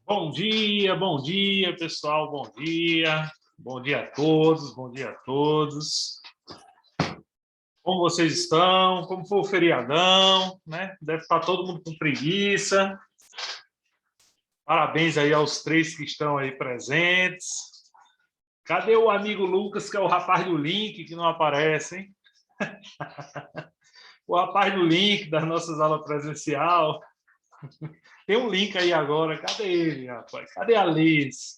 Bom dia, pessoal, bom dia. Bom dia a todos, bom dia a todos. Como vocês estão? Como foi o feriadão, né? Deve estar todo mundo com preguiça. Parabéns aí aos três que estão aí presentes. Cadê o amigo Lucas, que é o rapaz do link, que não aparece, hein? O rapaz do link das nossas aulas presencial. Tem um link aí agora. Cadê ele, rapaz? Cadê a Liz?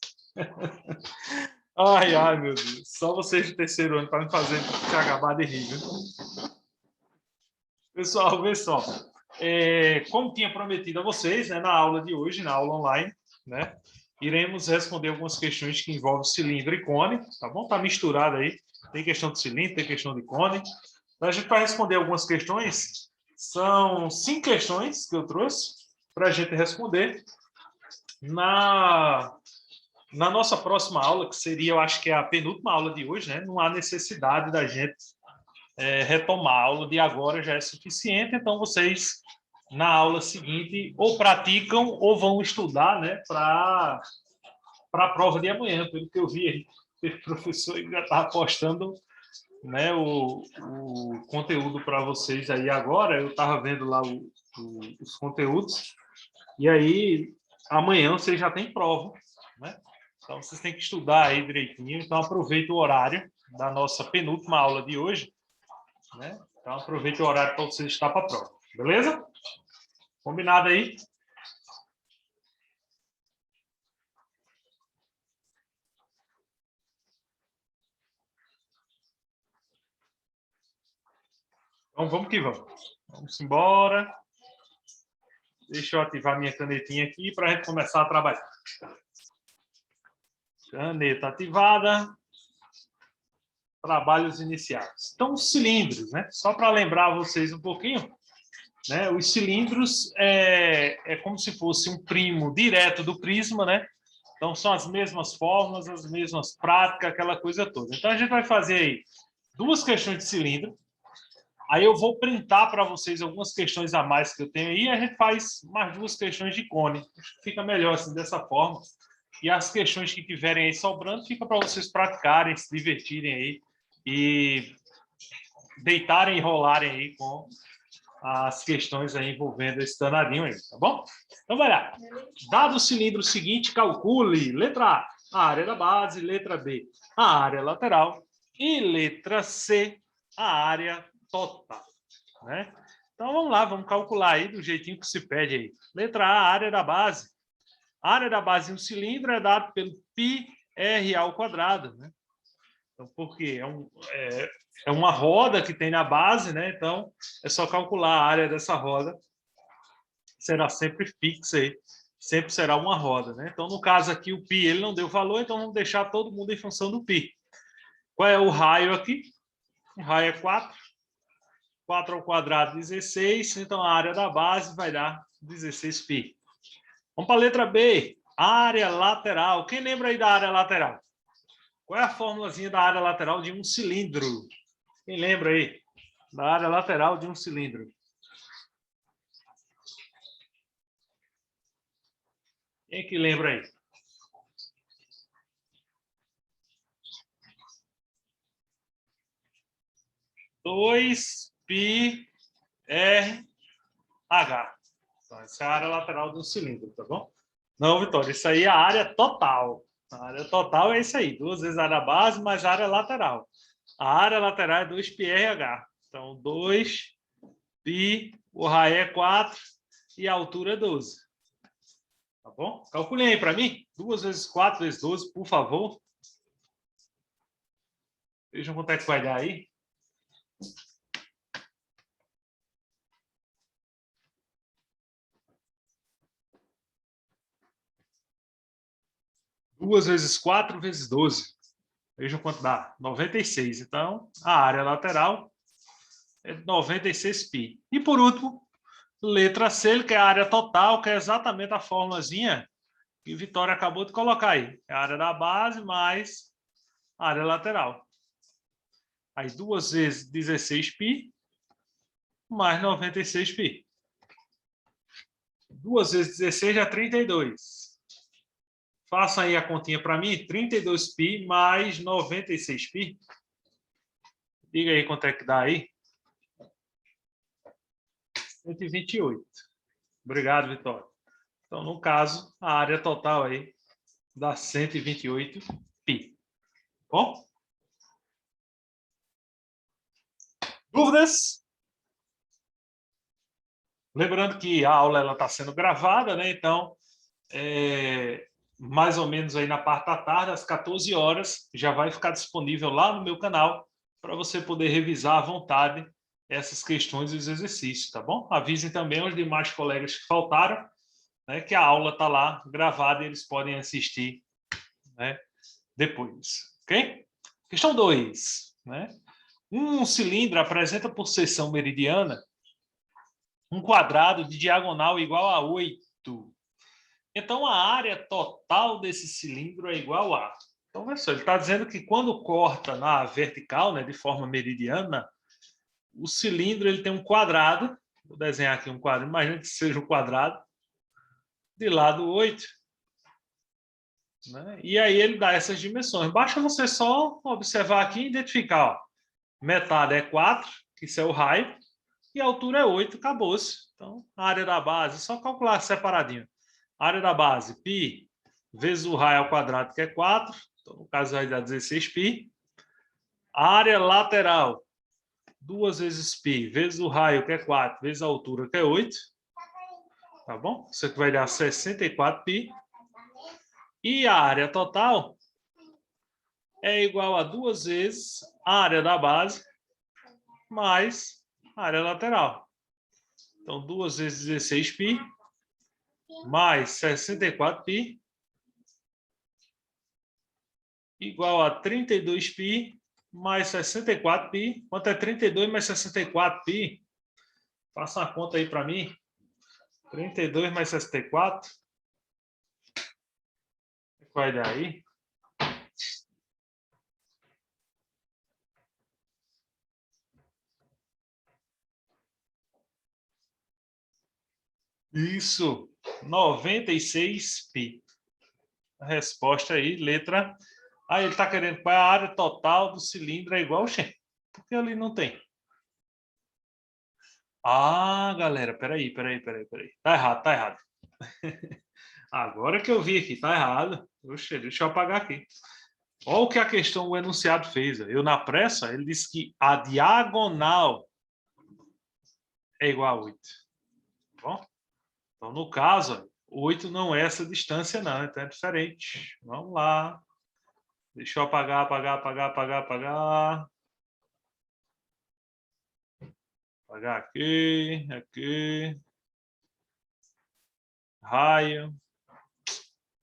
Ai, meu Deus. Só vocês do terceiro ano para me fazer se acabar de rir, viu? Pessoal, vê só. Como tinha prometido a vocês, né, na aula de hoje, na aula online, né, iremos responder algumas questões que envolvem cilindro e cone, tá bom? Tá misturado aí. Tem questão de cilindro, tem questão de cone. Então, a gente vai responder algumas questões. São 5 questões que eu trouxe para a gente responder. Na nossa próxima aula, que seria, eu acho que é a penúltima aula de hoje, né? Não há necessidade da gente retomar. A aula de agora já é suficiente, então vocês, na aula seguinte, ou praticam ou vão estudar, né? Para a prova de amanhã, pelo que eu vi aí. O professor já está postando, né, o conteúdo para vocês aí agora. Eu estava vendo lá os conteúdos, e aí amanhã vocês já têm prova, né? Então, vocês têm que estudar aí direitinho. Então, aproveita o horário da nossa penúltima aula de hoje, né? Então, aproveita o horário para você estar para a prova. Beleza? Combinado aí? Então, vamos que vamos. Vamos embora. Deixa eu ativar minha canetinha aqui para a gente começar a trabalhar. Caneta ativada. Trabalhos iniciados. Então, os cilindros, né? Só para lembrar vocês um pouquinho, né? Os cilindros é como se fosse um primo direto do prisma, né? Então, são as mesmas fórmulas, as mesmas práticas, aquela coisa toda. Então, a gente vai fazer aí 2 questões de cilindro. Aí eu vou printar para vocês algumas questões a mais que eu tenho aí, e a gente faz mais 2 questões de cone. Fica melhor assim, dessa forma. E as questões que tiverem aí sobrando, fica para vocês praticarem, se divertirem aí e deitarem e rolarem aí com as questões aí envolvendo esse danadinho aí, tá bom? Então, vai lá. Dado o cilindro seguinte, calcule. Letra A área da base. Letra B, a área lateral. E letra C, a área total, né? Então, vamos lá, vamos calcular aí do jeitinho que se pede aí. Letra A, a área da base. A área da base de um cilindro é dada pelo πr ao quadrado, né? Então, por quê? É uma roda que tem na base, né? Então, é só calcular a área dessa roda. Será sempre fixa aí. Sempre será uma roda, né? Então, no caso aqui, o π ele não deu valor, então vamos deixar todo mundo em função do π. Qual é o raio aqui? O raio é 4. 4 ao quadrado, 16. Então, a área da base vai dar 16π. Vamos para a letra B. Área lateral. Quem lembra aí da área lateral? Qual é a formulazinha da área lateral de um cilindro? Quem lembra aí da área lateral de um cilindro? Quem que lembra aí? Dois πr h. Então, essa é a área lateral de um cilindro, tá bom? Não, Vitória, isso aí é a área total. A área total é isso aí. 2 vezes a área base mais a área lateral. A área lateral é 2πrh. Então, 2π, o raio é 4 e a altura é 12. Tá bom? Calculem aí para mim. 2 vezes 4 vezes 12, por favor. Vejam quanto é que vai dar aí. Duas vezes 4 vezes 12. Vejam quanto dá. 96. Então, a área lateral é 96π. E por último, letra C, que é a área total, que é exatamente a formulazinha que Vitória acabou de colocar aí. É a área da base mais a área lateral. Aí 2 vezes 16π mais 96π. 2 vezes 16 é 32. Façam aí a continha para mim. 32π mais 96π. Diga aí quanto é que dá aí. 128. Obrigado, Vitória. Então, no caso, a área total aí dá 128π. Bom? Dúvidas? Lembrando que a aula está sendo gravada, né? Então, mais ou menos aí na parte da tarde, às 14 horas, já vai ficar disponível lá no meu canal para você poder revisar à vontade essas questões e os exercícios, tá bom? Avisem também os demais colegas que faltaram, né, que a aula está lá gravada e eles podem assistir, né, depois, ok? Questão 2, né? Um cilindro apresenta por seção meridiana um quadrado de diagonal igual a 8. Então, a área total desse cilindro é igual a... Então, olha só, ele está dizendo que quando corta na vertical, né, de forma meridiana, o cilindro ele tem um quadrado. Vou desenhar aqui um quadrado. Imagina que seja um quadrado de lado 8. Né? E aí ele dá essas dimensões. Basta você só observar aqui e identificar. Ó, metade é 4, que isso é o raio, e a altura é 8, acabou-se. Então, a área da base, só calcular separadinho. A área da base, π, vezes o raio ao quadrado, que é 4. Então, no caso, vai dar 16π. A área lateral, 2 vezes π, vezes o raio, que é 4, vezes a altura, que é 8. Tá bom? Isso aqui vai dar 64π. E a área total é igual a 2 vezes a área da base mais a área lateral. Então, 2 vezes 16π mais 64π igual a 32π mais 64π. Quanto é 32 mais 64π? Faça uma conta aí para mim. 32 mais 64. Vai dar aí? Isso, 96π. A resposta aí, letra... Ah, ele está querendo qual é a área total do cilindro é igual, gente. Porque ali não tem. Ah, galera, peraí. Tá errado, tá errado. Agora que eu vi aqui, tá errado. Oxe, deixa eu apagar aqui. Olha o que a questão, o enunciado fez. Eu, na pressa, ele disse que a diagonal é igual a 8. Bom, então, no caso, 8 não é essa distância, não. Então, é diferente. Vamos lá. Deixa eu apagar. Apagar aqui. Raio.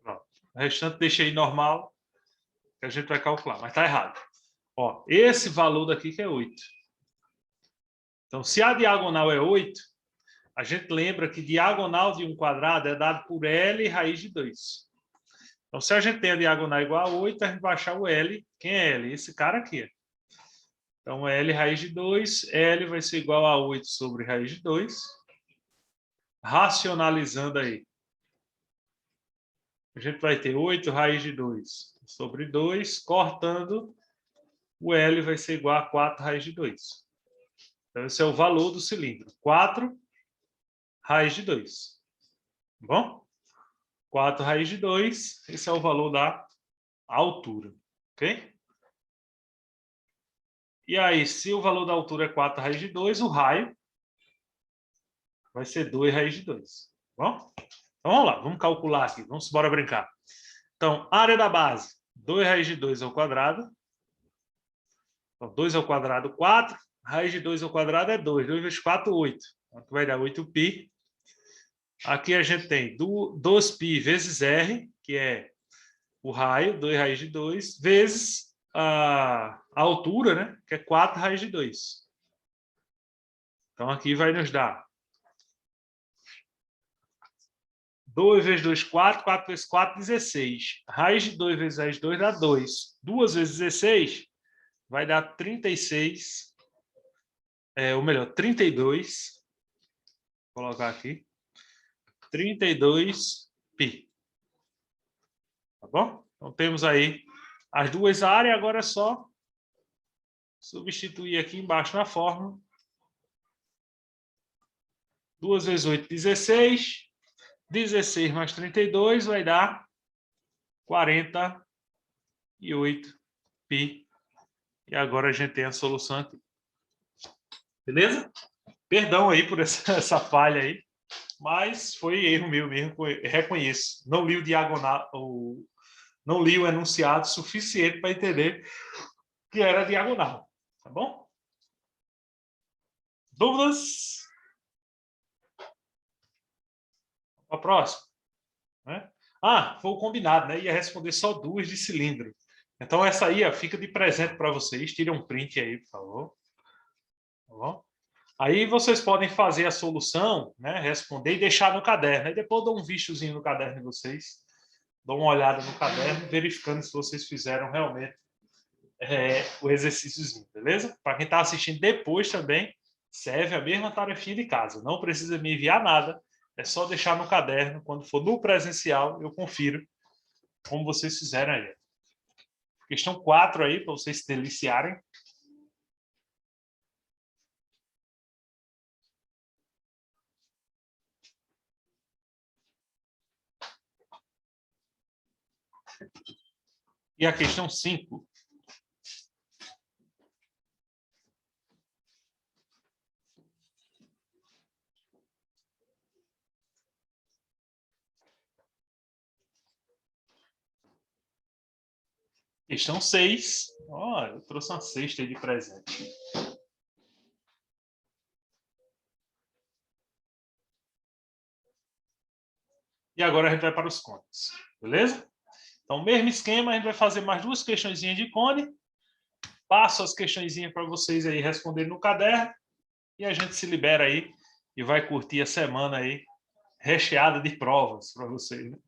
Pronto. O restante deixei normal, que a gente vai calcular, mas está errado. Ó, esse valor daqui que é 8. Então, se a diagonal é 8, a gente lembra que diagonal de um quadrado é dado por L raiz de 2. Então, se a gente tem a diagonal igual a 8, a gente vai achar o L. Quem é L? Esse cara aqui. Então, L raiz de 2, L vai ser igual a 8 sobre raiz de 2. Racionalizando aí. A gente vai ter 8 raiz de 2 sobre 2, cortando, o L vai ser igual a 4 raiz de 2. Então, esse é o valor do cilindro. 4 raiz de 2. Bom? 4 raiz de 2, esse é o valor da altura. Ok? E aí, se o valor da altura é 4 raiz de 2, o raio vai ser 2 raiz de 2. Bom? Então, vamos lá, vamos calcular aqui. Vamos embora brincar. Então, área da base, 2 raiz de 2 ao quadrado. Então, 2 ao quadrado, 4. Raiz de 2 ao quadrado é 2. 2 vezes 4, 8. Então, vai dar 8π. Aqui a gente tem 2π vezes R, que é o raio, 2 raiz de 2, vezes a altura, né? Que é 4 raiz de 2. Então, aqui vai nos dar 2 vezes 2, 4. 4 vezes 4, 16. Raiz de 2 vezes raiz de 2 dá 2. 2 vezes 16 vai dar 36. Ou melhor, 32. Vou colocar aqui. 32π. Tá bom? Então, temos aí as duas áreas, agora é só substituir aqui embaixo na fórmula. 2 vezes 8, 16. 16 mais 32 vai dar 48 π. E agora a gente tem a solução aqui. Beleza? Perdão aí por essa falha aí, mas foi erro meu mesmo, reconheço. Não li o diagonal, não li o enunciado suficiente para entender que era diagonal. Tá bom? Dúvidas? A próxima. Né? Foi o combinado, né? Ia responder só 2 de cilindro. Então, essa aí fica de presente para vocês. Tira um print aí, por favor. Tá bom? Aí vocês podem fazer a solução, né? Responder e deixar no caderno. Aí depois eu dou um vistozinho no caderno de vocês. Dou uma olhada no caderno, verificando se vocês fizeram realmente o exercíciozinho, beleza? Para quem está assistindo depois também, serve a mesma tarefinha de casa. Não precisa me enviar nada. É só deixar no caderno. Quando for no presencial, eu confiro como vocês fizeram aí. Questão 4 aí, para vocês se deliciarem. E a questão 5. Questão 6. Eu trouxe uma cesta aí de presente. E agora a gente vai para os cones. Beleza? Então, mesmo esquema, a gente vai fazer mais 2 questõezinhas de cone. Passo as questõezinhas para vocês aí responderem no caderno. E a gente se libera aí e vai curtir a semana aí recheada de provas para vocês. Né?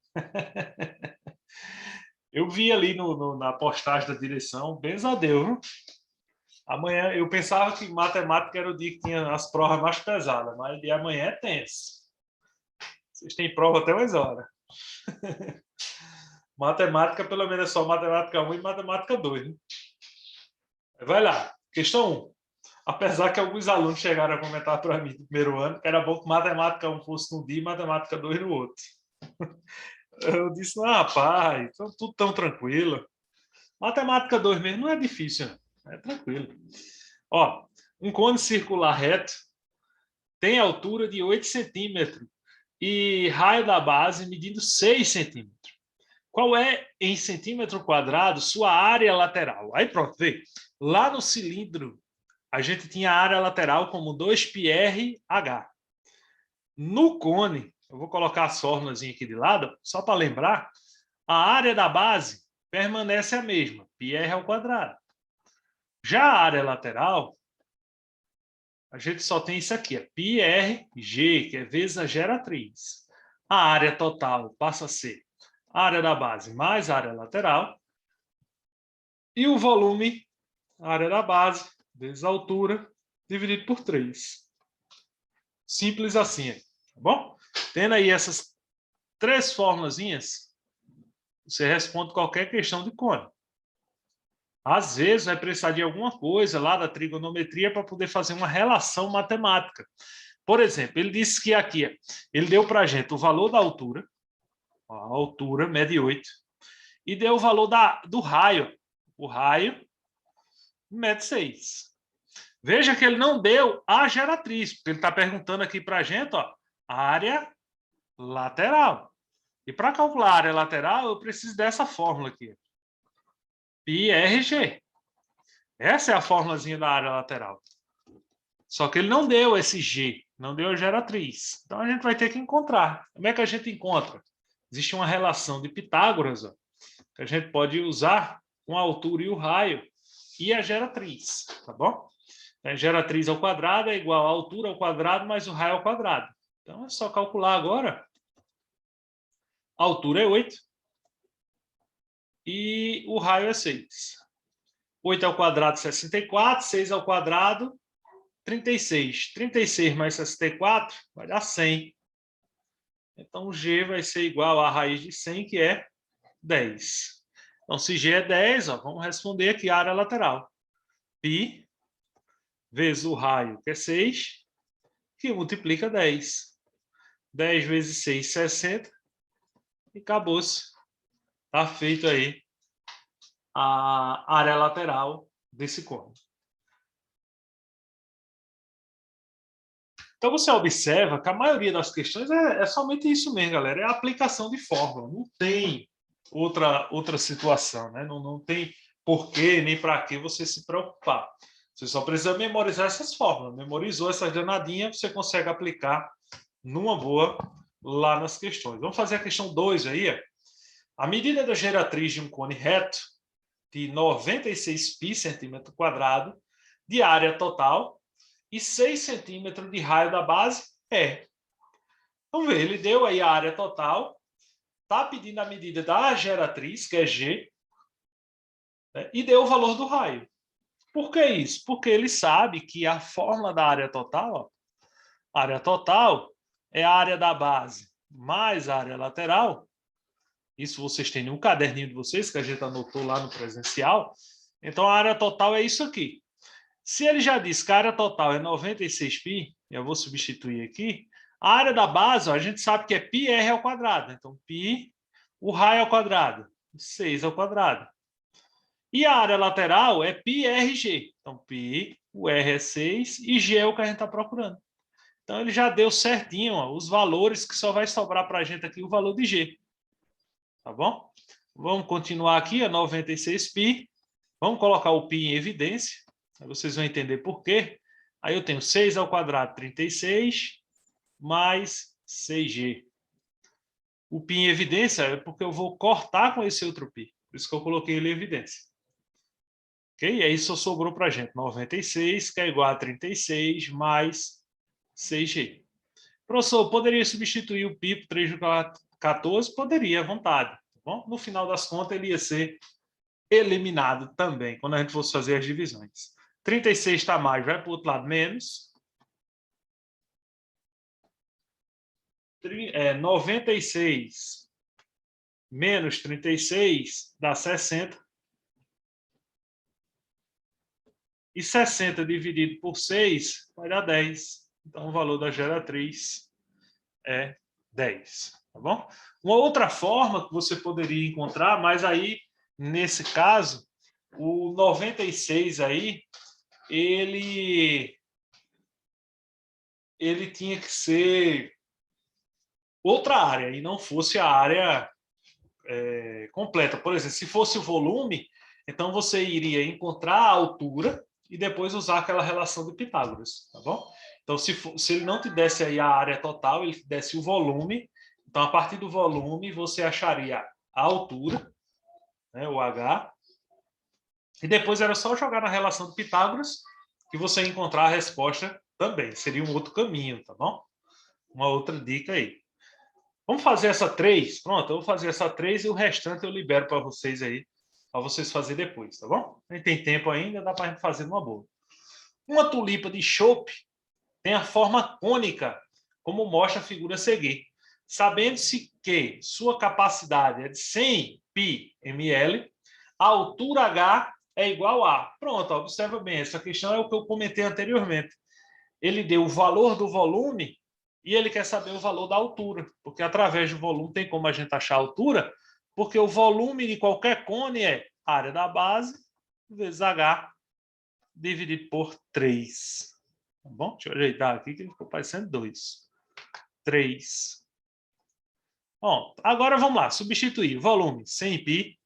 Eu vi ali na postagem da direção, benza a Deus, viu? Amanhã, eu pensava que matemática era o dia que tinha as provas mais pesadas, mas de amanhã é tenso. Vocês têm prova até umas horas. Matemática, pelo menos, é só matemática 1 e matemática 2. Né? Vai lá, questão 1. Apesar que alguns alunos chegaram a comentar para mim no primeiro ano que era bom que matemática 1 fosse num dia e matemática 2 no outro. Eu disse, não, rapaz, tudo tão tranquilo. Matemática 2 mesmo não é difícil, é tranquilo. Ó, um cone circular reto tem altura de 8 centímetros e raio da base medindo 6 centímetros. Qual é, em centímetro quadrado, sua área lateral? Aí pronto, vê. Lá no cilindro, a gente tinha a área lateral como 2πrh. No cone, eu vou colocar as fórmulas aqui de lado, só para lembrar, a área da base permanece a mesma, πr ao quadrado. Já a área lateral, a gente só tem isso aqui, πrg, que é vezes a geratriz. A área total passa a ser a área da base mais a área lateral. E o volume, a área da base, vezes a altura, dividido por 3. Simples assim, tá bom? Tendo aí essas 3 formulazinhas, você responde qualquer questão de cone. Às vezes vai precisar de alguma coisa lá da trigonometria para poder fazer uma relação matemática. Por exemplo, ele disse que aqui, ele deu para a gente o valor da altura, a altura mede 8, e deu o valor do raio. O raio mede 6. Veja que ele não deu a geratriz, porque ele está perguntando aqui para a gente, ó, a área lateral. E para calcular a área lateral, eu preciso dessa fórmula aqui. πrg. Essa é a fórmulazinha da área lateral. Só que ele não deu esse G, não deu a geratriz. Então, a gente vai ter que encontrar. Como é que a gente encontra? Existe uma relação de Pitágoras, ó, que a gente pode usar com a altura e o raio e a geratriz, tá bom? A geratriz ao quadrado é igual à altura ao quadrado mais o raio ao quadrado. Então, é só calcular agora. A altura é 8 e o raio é 6. 8 ao quadrado, 64. 6 ao quadrado, 36. 36 mais 64 vai dar 100. Então, o G vai ser igual à raiz de 100, que é 10. Então, se G é 10, ó, vamos responder aqui a área lateral. Π vezes o raio, que é 6, que multiplica 10. 10 vezes 6, 60. E acabou-se. Está feito aí a área lateral desse cônio. Então, você observa que a maioria das questões é somente isso mesmo, galera. É a aplicação de fórmula. Não tem outra situação, né? Não tem porquê nem para que você se preocupar. Você só precisa memorizar essas fórmulas. Memorizou essas danadinhas, você consegue aplicar numa boa lá nas questões. Vamos fazer a questão 2 aí. Ó. A medida da geratriz de um cone reto de 96 π centímetro quadrado de área total e 6 centímetros de raio da base é. Vamos ver, ele deu aí a área total, está pedindo a medida da geratriz, que é G, né, e deu o valor do raio. Por que isso? Porque ele sabe que a fórmula da área total, ó, área total é a área da base mais a área lateral. Isso vocês têm no caderninho de vocês, que a gente anotou lá no presencial. Então, a área total é isso aqui. Se ele já disse que a área total é 96 π, eu vou substituir aqui, a área da base, ó, a gente sabe que é πr ao quadrado. Então, π, o raio ao quadrado, 6 ao quadrado. E a área lateral é πrg. Então, π, o r é 6 e g é o que a gente está procurando. Então, ele já deu certinho ó, os valores que só vai sobrar para a gente aqui o valor de g. Tá bom? Vamos continuar aqui, a 96 π. Vamos colocar o π em evidência. Aí vocês vão entender por quê. Aí eu tenho 6 ao quadrado, 36, mais 6g. O π em evidência é porque eu vou cortar com esse outro π. Por isso que eu coloquei ele em evidência. Ok? E aí só sobrou para a gente 96, que é igual a 36, mais 6g. Professor, poderia substituir o π por 3,14? Poderia, à vontade. Tá bom? No final das contas, ele ia ser eliminado também, quando a gente fosse fazer as divisões. 36 está mais, vai para o outro lado, menos. 96 menos 36 dá 60. E 60 dividido por 6 vai dar 10. Então, o valor da geratriz é 10. Tá bom? Uma outra forma que você poderia encontrar, mas aí, nesse caso, o 96 aí, ele tinha que ser outra área e não fosse a área completa. Por exemplo, se fosse o volume, então você iria encontrar a altura e depois usar aquela relação de Pitágoras, tá bom? Então, se ele não te desse aí a área total, ele te desse o volume, então a partir do volume você acharia a altura, né, o H, e depois era só jogar na relação de Pitágoras que você ia encontrar a resposta também. Seria um outro caminho, tá bom? Uma outra dica aí. Vamos fazer essa 3? Pronto, eu vou fazer essa 3 e o restante eu libero para vocês aí, para vocês fazerem depois, tá bom? Nem tem tempo ainda, dá para a gente fazer numa boa. Uma tulipa de chope tem a forma cônica, como mostra a figura a seguir. Sabendo-se que sua capacidade é de 100 π ml, a altura H é igual a... Pronto, observa bem, essa questão é o que eu comentei anteriormente. Ele deu o valor do volume e ele quer saber o valor da altura, porque através do volume tem como a gente achar a altura, porque o volume de qualquer cone é área da base vezes H dividido por 3. Tá bom? Deixa eu ajeitar aqui que ele ficou parecendo 2. 3. Bom, agora vamos lá, substituir volume 100 π,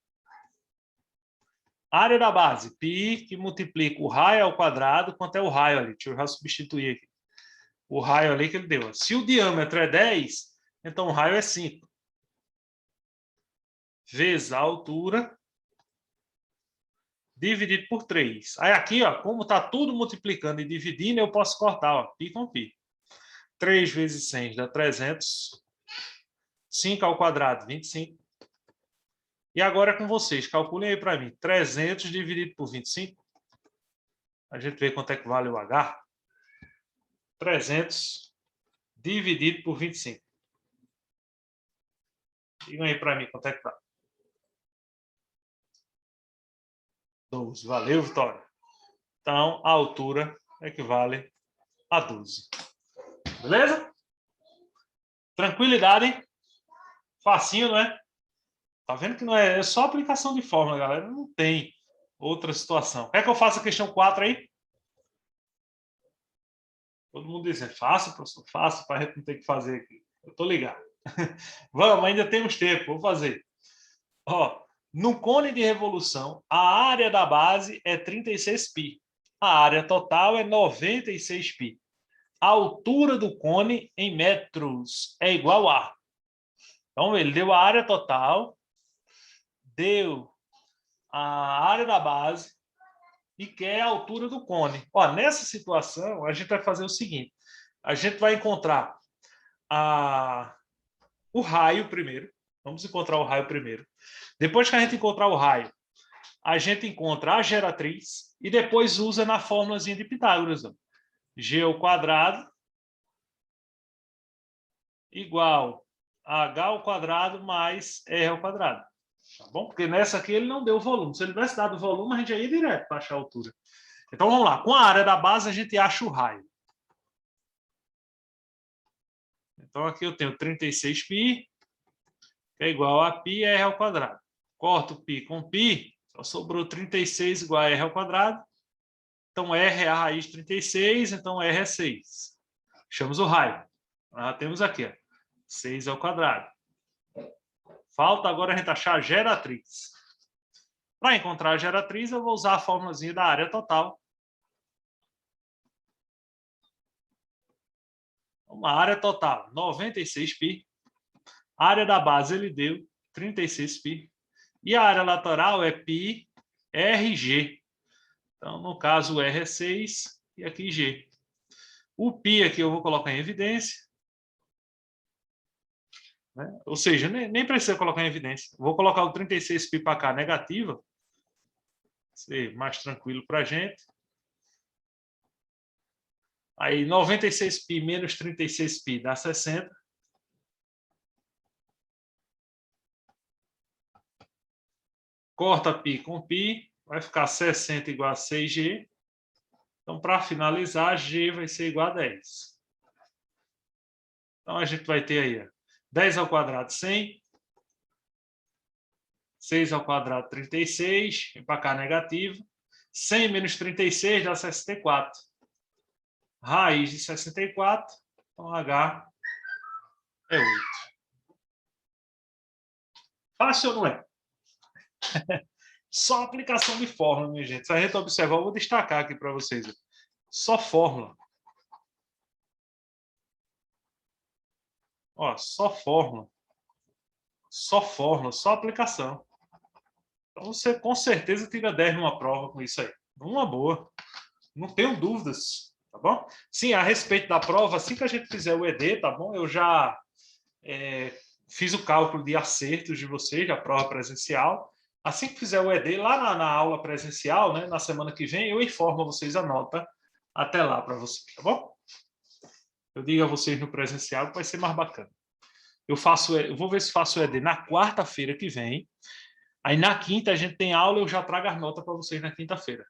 área da base, π, que multiplica o raio ao quadrado, quanto é o raio ali? Deixa eu já substituir aqui. O raio ali que ele deu. Se o diâmetro é 10, então o raio é 5. Vezes a altura, dividido por 3. Aí aqui, ó, como está tudo multiplicando e dividindo, eu posso cortar, ó, π com π. 3 vezes 100 dá 300. 5 ao quadrado, 25. E agora é com vocês. Calculem aí para mim. 300 dividido por 25. A gente vê quanto é que vale o H. 300 dividido por 25. Digam aí para mim quanto é que dá. 12. Valeu, Vitória. Então, a altura equivale a 12. Beleza? Tranquilidade, hein? Facinho, não é? Tá vendo que não é, é só aplicação de fórmula, galera. Não tem outra situação. Quer que eu faça a questão 4 aí? Todo mundo dizendo, fácil, professor, fácil, para a gente não ter que fazer aqui. Eu tô ligado. Vamos, ainda temos tempo, vou fazer. Ó, no cone de revolução, a área da base é 36 π. A área total é 96 π. A altura do cone em metros é igual a... Então, ele deu a área total, deu a área da base e quer a altura do cone. Ó, nessa situação, a gente vai fazer o seguinte. A gente vai encontrar o raio primeiro. Vamos encontrar o raio primeiro. Depois que a gente encontrar o raio, a gente encontra a geratriz e depois usa na fórmulazinha de Pitágoras. Ó. G ao quadrado igual a H ao quadrado mais R ao quadrado. Tá bom? Porque nessa aqui ele não deu volume. Se ele tivesse dado volume, a gente já ia direto para achar a altura. Então vamos lá. Com a área da base, a gente acha o raio. Então aqui eu tenho 36 π, que é igual a π R ao quadrado. Corto π com π, só sobrou 36 igual a R ao quadrado. Então R é a raiz de 36, então R é 6. Achamos o raio. Nós já temos aqui, ó, 6 ao quadrado. Falta agora a gente achar a geratriz. Para encontrar a geratriz, eu vou usar a fórmulazinha da área total. Uma área total, 96 π. A área da base ele deu 36 π. E a área lateral é π RG. Então, no caso, R é 6 e aqui G. O π aqui eu vou colocar em evidência. Né? Ou seja, nem precisa colocar em evidência. Vou colocar o 36 π para cá, negativa. Ser mais tranquilo para a gente. Aí, 96 π menos 36 π dá 60. Corta π com π, vai ficar 60 igual a 6G. Então, para finalizar, G vai ser igual a 10. Então, a gente vai ter aí 10 ao quadrado, 100. 6 ao quadrado, 36. Vem para cá, negativo. 100 menos 36 dá 64. Raiz de 64. Então, H é 8. Fácil ou não é? Só aplicação de fórmula, minha gente. Se a gente observar, eu vou destacar aqui para vocês. Só fórmula. Ó, só fórmula. Só fórmula, só aplicação. Então você com certeza tira 10 numa prova com isso aí. Uma boa. Não tenho dúvidas, tá bom? Sim, a respeito da prova, assim que a gente fizer o ED, tá bom? Eu já fiz o cálculo de acertos de vocês, da prova presencial. Assim que fizer o ED, lá na aula presencial, né, na semana que vem, eu informo a vocês a nota até lá para vocês, tá bom? Eu digo a vocês no presencial que vai ser mais bacana. Eu vou ver se faço o ED na quarta-feira que vem. Aí na quinta a gente tem aula, eu já trago as notas para vocês na quinta-feira.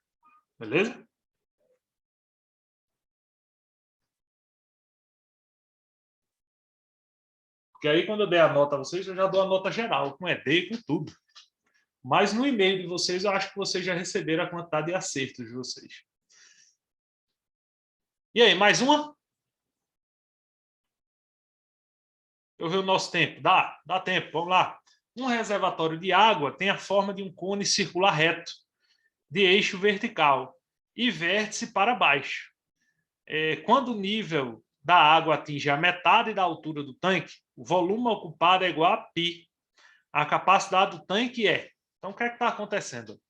Beleza? Porque aí quando eu der a nota a vocês, eu já dou a nota geral, com ED e com tudo. Mas no e-mail de vocês, eu acho que vocês já receberam a quantidade de acertos de vocês. E aí, mais uma? Eu ver o nosso tempo. Dá tempo, vamos lá. Um reservatório de água tem a forma de um cone circular reto, de eixo vertical e vértice para baixo. Quando o nível da água atinge a metade da altura do tanque, o volume ocupado é igual a π. A capacidade do tanque é... Então, o que é que está acontecendo?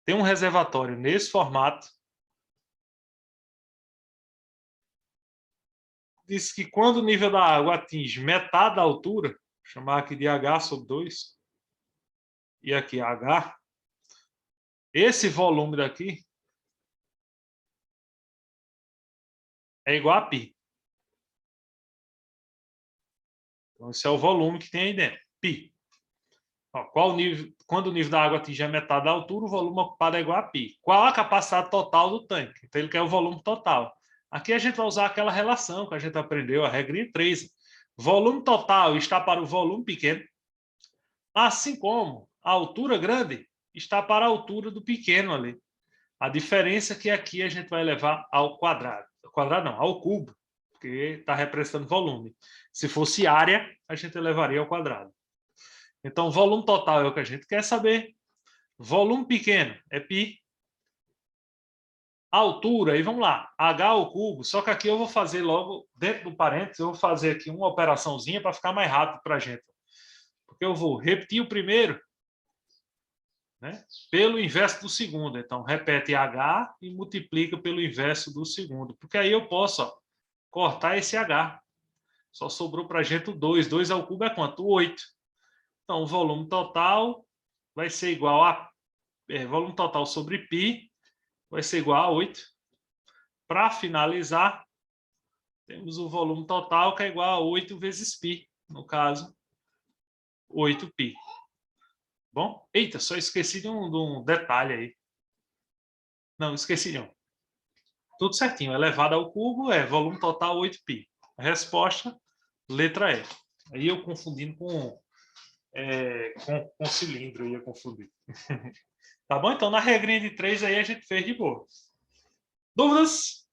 Tem um reservatório nesse formato. Diz que quando o nível da água atinge metade da altura, vou chamar aqui de H sobre 2, e aqui H, esse volume daqui é igual a π. Então, esse é o volume que tem aí dentro, π. Ó, quando o nível da água atinge a metade da altura, o volume ocupado é igual a π. Qual a capacidade total do tanque? Então, ele quer o volume total. Aqui a gente vai usar aquela relação que a gente aprendeu, a regrinha 3. Volume total está para o volume pequeno, assim como a altura grande está para a altura do pequeno ali. A diferença é que aqui a gente vai levar ao quadrado. Ao quadrado não, ao cubo, porque está representando volume. Se fosse área, a gente levaria ao quadrado. Então, volume total é o que a gente quer saber. Volume pequeno é π. Altura, e vamos lá, h ao cubo. Só que aqui eu vou fazer logo, dentro do parênteses, eu vou fazer aqui uma operaçãozinha para ficar mais rápido para a gente. Porque eu vou repetir o primeiro, né, pelo inverso do segundo. Então, repete h e multiplica pelo inverso do segundo. Porque aí eu posso, ó, cortar esse h. Só sobrou para a gente o 2. 2 ao cubo é quanto? 8. Então, o volume total vai ser igual a... volume total sobre π vai ser igual a 8. Para finalizar, temos o volume total que é igual a 8 vezes π. No caso, 8π. Bom? Eita, só esqueci de um detalhe aí. Não, esqueci de um. Tudo certinho. Elevado ao cubo é volume total 8π. A resposta, letra E. Aí eu confundindo com cilindro, eu ia confundir. Tá bom? Então, na regrinha de 3 aí a gente fez de boa. Dúvidas?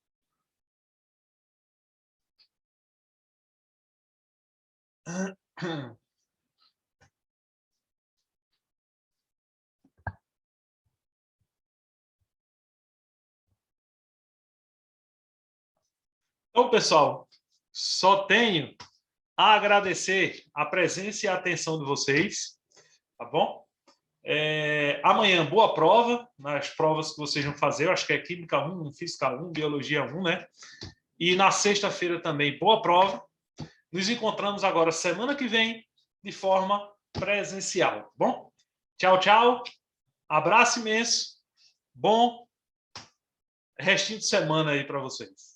Então, pessoal, só tenho a agradecer a presença e a atenção de vocês, tá bom? Amanhã, boa prova, nas provas que vocês vão fazer, eu acho que é Química 1, Física 1, Biologia 1, né? E na sexta-feira também, boa prova. Nos encontramos agora semana que vem, de forma presencial, tá bom? Tchau, tchau, abraço imenso, bom restinho de semana aí para vocês.